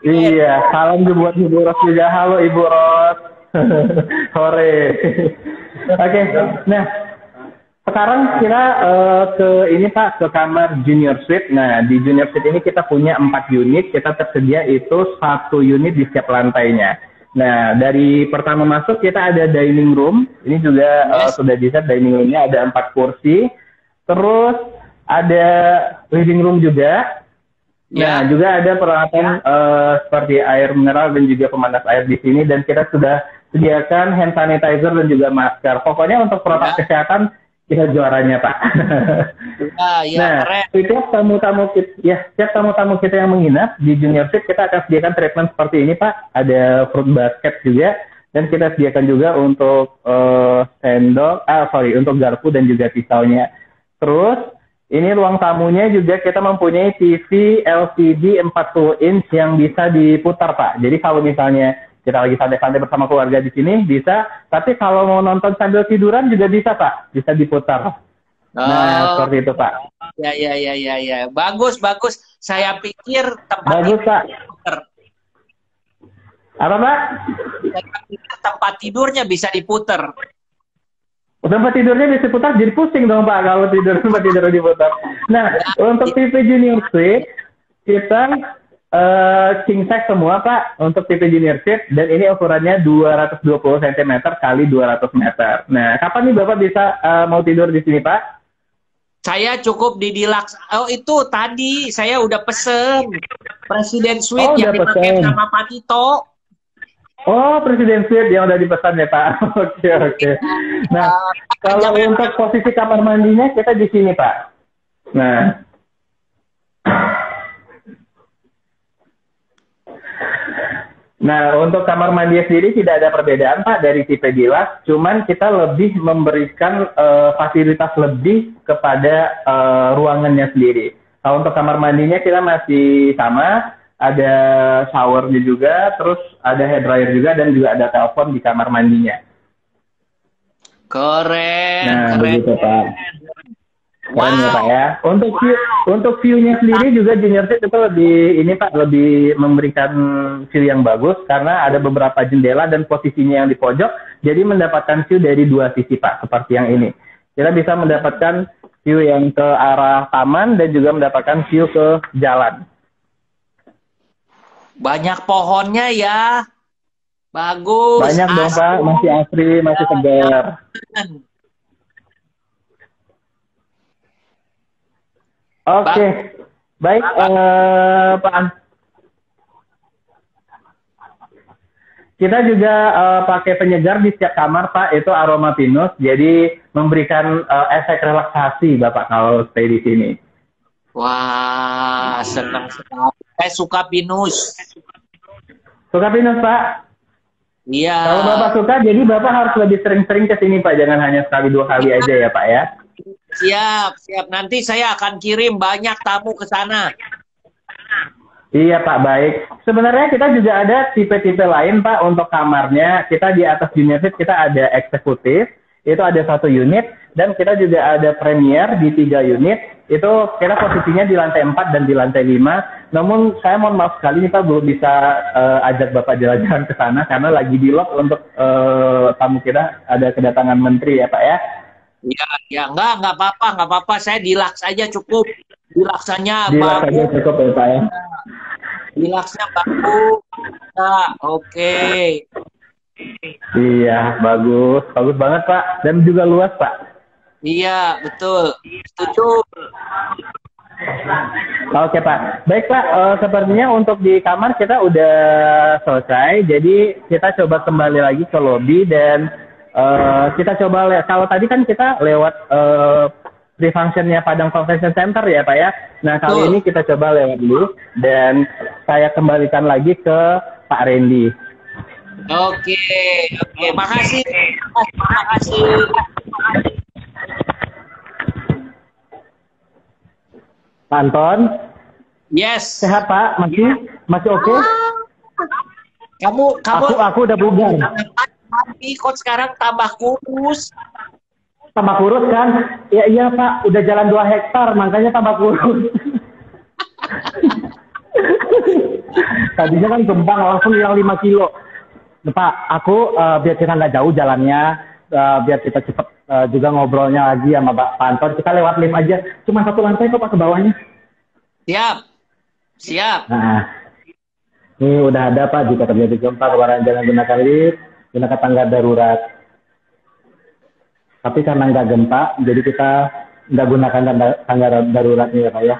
Speaker 1: Iya. Salam buat Ibu Rose juga. Halo, Ibu Rose. Sore. Oke. Nah, sekarang kita ke kamar junior suite. Nah, di junior suite ini kita punya 4 unit. Kita tersedia itu 1 unit di setiap lantainya. Nah, dari pertama masuk kita ada dining room. Ini juga sudah bisa dining roomnya ada 4 kursi. Terus ada living room juga. Nah, juga ada peralatan seperti air mineral dan juga pemanas air di sini. Dan kita sudah sediakan hand sanitizer dan juga masker. Pokoknya untuk protokol kesehatan kita juaranya, Pak. Setiap tamu-tamu kita yang menginap di junior suite kita akan sediakan treatment seperti ini, Pak. Ada fruit basket juga, dan kita sediakan juga untuk untuk garpu dan juga pisaunya. Terus ini ruang tamunya juga kita mempunyai TV LCD 40 inch yang bisa diputar, Pak. Jadi kalau misalnya kita lagi santai-santai bersama keluarga di sini bisa, tapi kalau mau nonton sambil tiduran juga bisa Pak, bisa diputar. Nah, seperti itu Pak.
Speaker 4: Ya. Bagus. Saya pikir
Speaker 1: bagus Pak.
Speaker 4: Diputer.
Speaker 1: Apa Pak?
Speaker 4: Saya pikir tempat tidurnya bisa diputer.
Speaker 1: Tempat tidurnya bisa diputar, jadi pusing dong Pak kalau tempat tidur diputar. Nah, untuk tipe junior suite kita king size semua Pak untuk tipe junior suite, dan ini ukurannya 220 cm kali 200 meter. Nah, kapan nih Bapak bisa mau tidur di sini Pak?
Speaker 4: Saya cukup di Deluxe. Oh itu tadi saya udah pesen Presiden Suite yang dipakai sama Pak Tito.
Speaker 1: Oh, Presiden Suite yang udah dipesan ya Pak. Oke, oke. Nah, kalau untuk posisi kamar mandinya kita di sini Pak. Nah, untuk kamar mandi sendiri tidak ada perbedaan Pak dari tipe Deluxe, cuman kita lebih memberikan fasilitas lebih kepada ruangannya sendiri. Nah, untuk kamar mandinya kita masih sama, ada showernya juga, terus ada hair dryer juga, dan juga ada telepon di kamar mandinya.
Speaker 4: Keren,
Speaker 1: nah,
Speaker 4: keren.
Speaker 1: Begitu Pak. Keren ya Pak ya. Untuk view-nya sendiri juga Junior Suite itu lebih memberikan view yang bagus karena ada beberapa jendela dan posisinya yang di pojok, jadi mendapatkan view dari dua sisi Pak, seperti yang ini. Kita bisa mendapatkan view yang ke arah taman dan juga mendapatkan view ke jalan.
Speaker 4: Banyak pohonnya ya. Bagus.
Speaker 1: Banyak dong Pak, masih asri, masih segar. Oke, baik Pak. Kita juga pakai penyegar di setiap kamar Pak, itu aroma pinus, jadi memberikan efek relaksasi Bapak kalau stay di sini.
Speaker 4: Wah, senang sekali. Saya suka pinus.
Speaker 1: Suka pinus Pak?
Speaker 4: Iya.
Speaker 1: Kalau Bapak suka, jadi Bapak harus lebih sering-sering ke sini Pak, jangan hanya sekali 2 kali aja ya Pak ya.
Speaker 4: Siap, siap. Nanti saya akan kirim banyak tamu ke sana.
Speaker 1: Iya Pak, baik. Sebenarnya kita juga ada tipe-tipe lain Pak untuk kamarnya. Kita di atas Junior Suite kita ada eksekutif, itu ada 1 unit, dan kita juga ada premier di 3 unit. Itu kita posisinya di lantai 4 dan di lantai 5. Namun saya mohon maaf sekali nih Pak, belum bisa ajak Bapak jalan-jalan ke sana karena lagi di lock untuk tamu kita, ada kedatangan menteri ya Pak ya.
Speaker 4: Ya, enggak apa-apa. Saya Deluxe aja cukup. Deluxe-nya
Speaker 1: bagus. Deluxe aja cukup ya Pak ya.
Speaker 4: Deluxe-nya bagus. Nah, oke.
Speaker 1: Iya, bagus banget Pak. Dan juga luas Pak.
Speaker 4: Iya, betul. Setuju.
Speaker 1: Oke Pak. Baik Pak, sepertinya untuk di kamar kita udah selesai. Jadi kita coba kembali lagi ke lobby dan kita coba kalau tadi kan kita lewat pre-functionnya Padang Convention Center ya Pak ya. Nah kali ini kita coba lewat dulu dan saya kembalikan lagi ke Pak Randy.
Speaker 4: Oke, makasih.
Speaker 1: Pak Anton.
Speaker 4: Yes.
Speaker 1: Sehat Pak? Masih oke?
Speaker 4: Kamu
Speaker 1: aku udah bugar.
Speaker 4: Tapi kok sekarang tambah kurus?
Speaker 1: Tambah kurus kan? Ya iya Pak, udah jalan 2 hektar, makanya tambah kurus. Tadinya kan gembang langsung hilang 5 kilo. Pak, aku biar kita nggak jauh jalannya, biar kita cepet juga ngobrolnya lagi sama Pak Anton. Kita lewat lift aja, cuma 1 lantai kok Pak ke bawahnya.
Speaker 4: Siap.
Speaker 1: Nah, ini udah ada Pak, jika terjadi gempa kemarin jangan gunakan lift, gunakan tangga darurat. Tapi karena nggak gempa, jadi kita nggak gunakan tangga daruratnya ya Pak ya.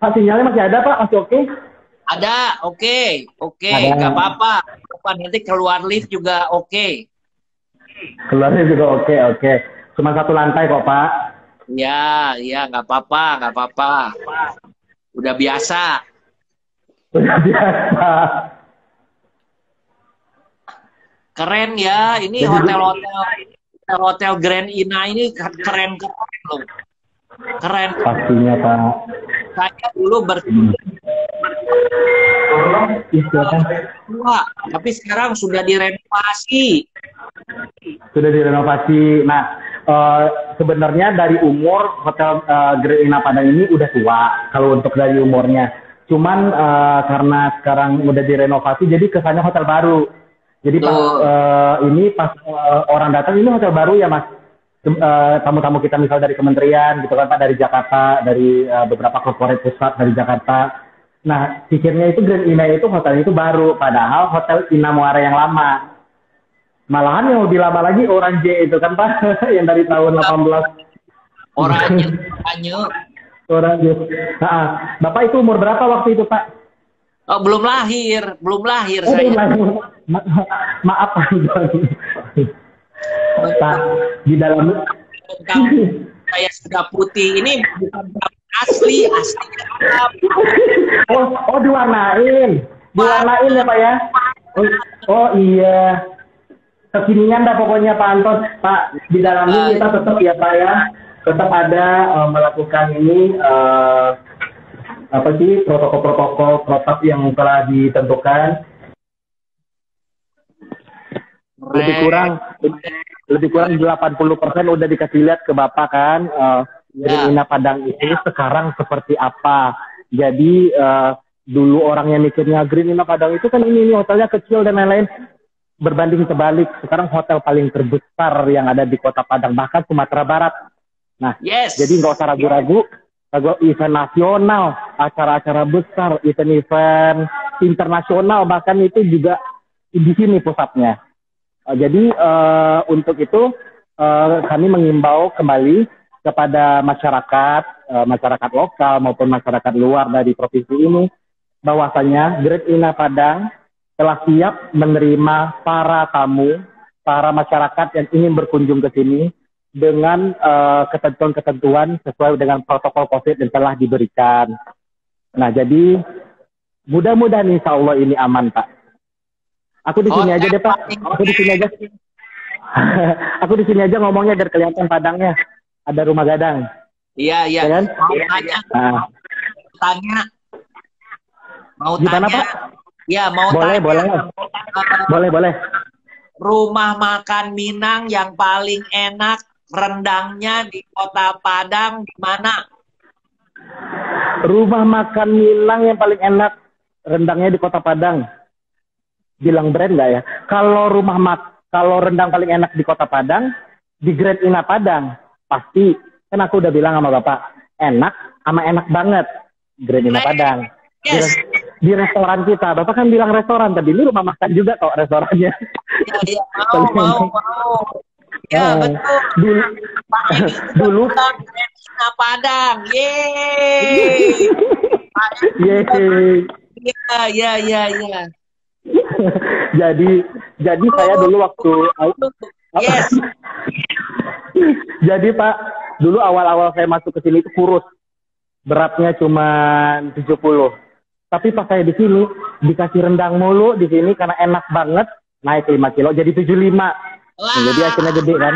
Speaker 1: Pak, sinyalnya masih ada Pak, masih oke?
Speaker 4: Ada, oke, nggak apa-apa. Nanti keluar lift juga oke.
Speaker 1: Keluarnya juga oke. Cuma 1 lantai kok Pak.
Speaker 4: Ya, nggak apa-apa. Udah biasa. Keren ya, ini hotel Grand Ina ini keren loh. Keren.
Speaker 1: Pastinya Pak.
Speaker 4: Saya dulu tapi sekarang sudah direnovasi. Nah,
Speaker 1: sebenarnya dari umur hotel Grand Ina Padang ini udah tua kalau untuk dari umurnya. Cuman karena sekarang udah direnovasi, jadi kesannya hotel baru. Jadi pas orang datang, ini hotel baru ya Mas. Tamu-tamu kita misal dari kementerian gitu kan Pak, dari Jakarta, dari beberapa corporate pusat dari Jakarta. Nah, pikirnya itu Grand Ina itu hotel itu baru, padahal hotel Ina Muara yang lama. Malahan yang lebih lama lagi Orange itu kan Pak, yang dari tahun 18.
Speaker 4: Oranye.
Speaker 1: Orange. Nah, Bapak itu umur berapa waktu itu Pak?
Speaker 4: Oh, belum lahir
Speaker 1: Oh,
Speaker 4: saya.
Speaker 1: Maaf Pak. Pak, di dalam
Speaker 4: Saya sudah putih. Ini bukan asli, aslinya
Speaker 1: oh diwarnain ya Pak ya. Oh iya. Kekinian dah pokoknya Pak Anton. Pak, di dalamnya kita tetap ya Pak ya, tetap ada melakukan ini apa sih protokol protap yang telah ditentukan. Lebih kurang 80% udah dikasih lihat ke Bapak kan. Green Ina Padang itu sekarang seperti apa. Jadi dulu orang yang mikirnya Green Ina Padang itu kan ini hotelnya kecil dan lain-lain. Berbanding terbalik, sekarang hotel paling terbesar yang ada di Kota Padang, bahkan Sumatera Barat. Nah, jadi nggak usah ragu-ragu, event nasional, acara-acara besar, event internasional, bahkan itu juga di sini pusatnya. Jadi untuk itu kami mengimbau kembali kepada masyarakat lokal maupun masyarakat luar dari provinsi ini, bahwasanya Green Ina Padang telah siap menerima para tamu, para masyarakat yang ingin berkunjung ke sini dengan ketentuan-ketentuan sesuai dengan protokol COVID yang telah diberikan. Nah, jadi mudah-mudahan insya Allah ini aman, Pak. Aku di sini aja deh, Pak. Aku di sini aja. Aku di sini aja ngomongnya biar kelihatan Padangnya. Ada rumah gadang.
Speaker 4: Iya.
Speaker 1: Ya kan?
Speaker 4: Mau
Speaker 1: gimana,
Speaker 4: tanya?
Speaker 1: Pak?
Speaker 4: Ya, mau
Speaker 1: boleh,
Speaker 4: tanya.
Speaker 1: Boleh.
Speaker 4: Rumah makan Minang yang paling enak rendangnya di Kota Padang di mana?
Speaker 1: Rumah makan Minang yang paling enak rendangnya di Kota Padang. Bilang brand nggak ya? Kalau rendang paling enak di Kota Padang, di Green Ina Padang pasti. Kan aku udah bilang sama Bapak, enak sama enak banget Green Ina Padang.
Speaker 4: Yes.
Speaker 1: Di restoran kita, Bapak kan bilang restoran tadi, ini rumah makan juga kok restorannya.
Speaker 4: Iya, mau. Ya, betul.
Speaker 1: Dulu
Speaker 4: Green Ina Padang. Yeay. Iya.
Speaker 1: Jadi saya dulu waktu
Speaker 4: Yes.
Speaker 1: Jadi Pak, dulu awal-awal saya masuk ke sini itu kurus. Beratnya cuma 70. Tapi pas saya di sini dikasih rendang mulu di sini karena enak banget, naik 5 kilo jadi 75. Jadi akhirnya gede kan.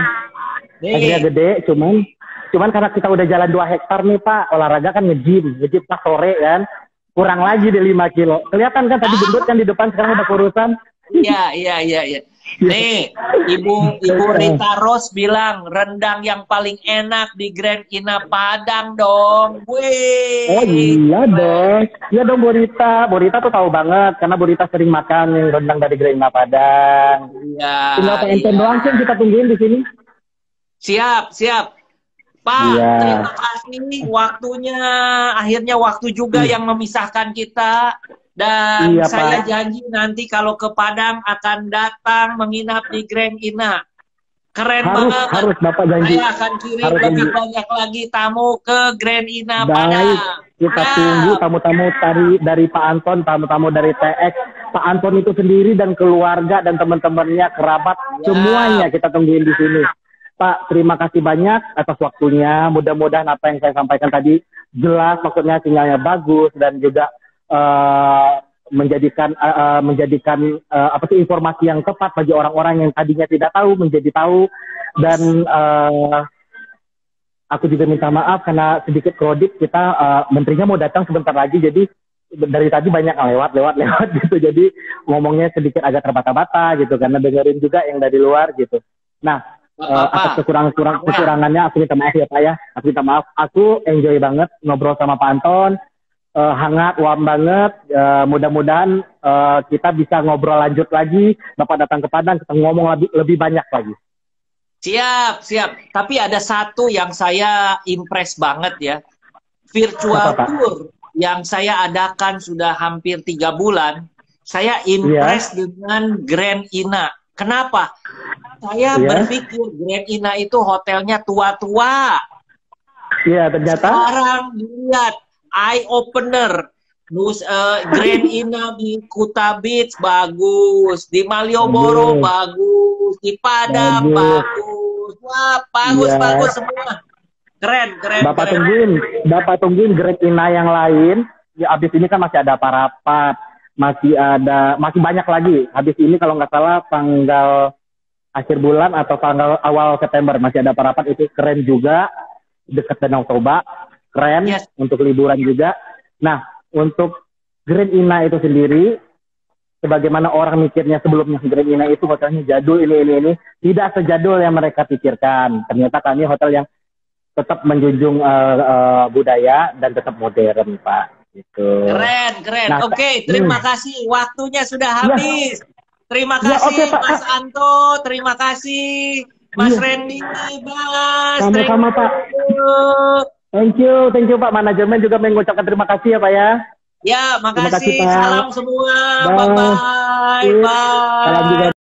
Speaker 1: Akhirnya gede, cuman karena kita udah jalan 2 hektar nih Pak, olahraga kan nge-gym pas sore kan. Kurang lagi di 5 kilo. Kelihatan kan tadi gendut kan di depan, sekarang udah kurusan.
Speaker 4: Iya. Nih, Ibu Rita Ros bilang rendang yang paling enak di Green Ina Padang dong. Wih.
Speaker 1: Oh iya dong. Iya dong Bu Rita. Bu Rita tuh tahu banget karena Bu Rita sering makan yang rendang dari Green Ina Padang.
Speaker 4: Iya.
Speaker 1: Tinggal PNT doang sih kita tungguin di sini.
Speaker 4: Siap. Pak, terima kasih waktunya. Akhirnya waktu juga yang memisahkan kita. Dan saya janji nanti kalau ke Padang akan datang menginap di Green Ina. Keren banget.
Speaker 1: Harus Bapak janji.
Speaker 4: Saya akan kirim lebih banyak lagi tamu ke Green Ina Padang.
Speaker 1: Kita tunggu tamu-tamu dari Pak Anton, tamu-tamu dari TX. Pak Anton itu sendiri dan keluarga dan teman-temannya, kerabat, semuanya kita tungguin di sini. Pak, terima kasih banyak atas waktunya. Mudah-mudahan apa yang saya sampaikan tadi jelas, maksudnya sinyalnya bagus dan juga menjadikan informasi yang tepat bagi orang-orang yang tadinya tidak tahu menjadi tahu. Dan aku juga minta maaf karena sedikit kredit kita menterinya mau datang sebentar lagi, jadi dari tadi banyak lewat gitu, jadi ngomongnya sedikit agak terbata-bata gitu karena dengerin juga yang dari luar gitu. Nah, atas kekurangannya aku minta maaf ya Pak ya. Aku minta maaf. Aku enjoy banget ngobrol sama Pak Anton. Hangat, warm banget. Mudah-mudahan kita bisa ngobrol lanjut lagi. Bapak datang ke Padang, kita ngomong lebih banyak lagi.
Speaker 4: Siap. Tapi ada satu yang saya impress banget ya. Virtual tour yang saya adakan sudah hampir 3 bulan. Saya impress dengan Green Ina. Kenapa? Saya berpikir Grand Ina itu hotelnya tua-tua.
Speaker 1: Iya, ternyata.
Speaker 4: Sekarang lihat, eye opener. Grand Ina di Kuta Beach bagus, di Malioboro bagus, di Padang bagus. Wah, bagus semua. Keren.
Speaker 1: Bapak tungguin Grand Ina yang lain. Ya, abis ini kan masih ada Parapat, masih banyak lagi. Habis ini kalau nggak salah tanggal akhir bulan atau tanggal awal September masih ada Parapat, itu keren juga, dekat Danau Toba, keren untuk liburan juga. Nah, untuk Grand Ina itu sendiri, sebagaimana orang mikirnya sebelumnya Grand Ina itu hotelnya jadul ini, tidak sejadul yang mereka pikirkan. Ternyata kami hotel yang tetap menjunjung budaya dan tetap modern, Pak. Gitu.
Speaker 4: Keren. Nah, Oke, terima kasih. Waktunya sudah habis. Terima kasih Mas Anto, terima kasih Mas Randy, Bas.
Speaker 1: Sama-sama, Pak. Thank you Pak. Manajemen juga mengucapkan terima kasih ya, Pak ya.
Speaker 4: Ya, makasih.
Speaker 1: Terima kasih, Pak.
Speaker 4: Salam semua. Bye-bye. Bye.
Speaker 1: Salam juga.